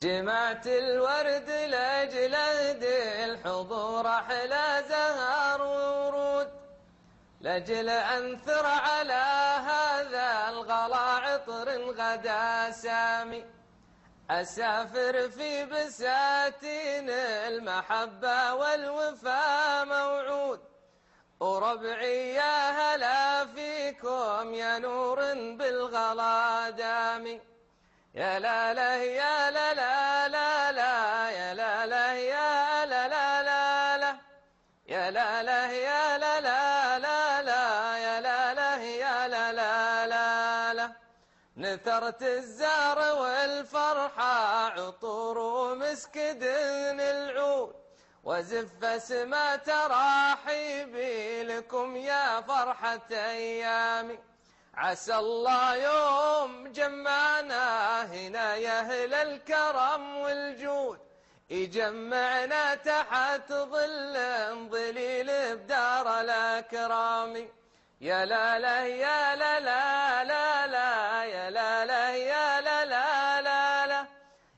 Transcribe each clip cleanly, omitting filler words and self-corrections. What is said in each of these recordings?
جمعت الورد لأجل أهدي الحضور أحلى زهر وورود، لأجل أنثر على هذا الغلا عطر غدا سامي، أسافر في بساتين المحبة والوفا موعود، وربعي يا هلا فيكم يا نور بالغلا دامي. يا لا لا يا لا لا لا لا يا لا لا يا لا لا لا لا يا لا لا يا لا لا لا لا يا لا لا يا لا لا لا لا. نثرت الزهر والفرحة عطور ومسك دهن العود، وزف سما تراحيبي لكم يا فرحة أيامي. عسى الله يوم جمعنا هنا يا أهل الكرم والجود، يجمعنا تحت ظل ظليل بدار الأكرام. يا لا لا يا لا لا لا لا يا لا لا يا لا لا لا لا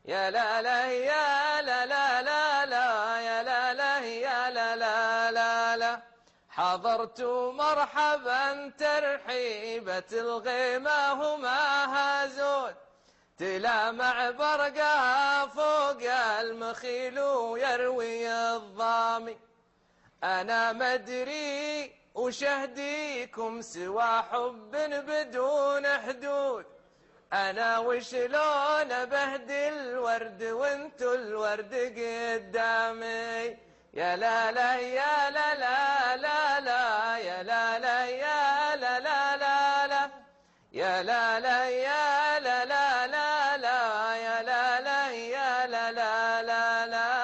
يا لا لا يا لا لا لا لا يا لا لا يا لا لا لا لا. حضرت مرحبا ترحيبة الغيمة وما هازود، تلامع برقها فوق المخيل ويروي الضامي. أنا مدري وشهديكم سوى حب بدون حدود، أنا وشلون بهدي الورد وانتو الورد قدامي. يا لا لا يا لا لا لا لا يا لا لا يا لا لا لا لا يا لا لا يا لا لا لا لا يا لا لا يا لا لا لا لا.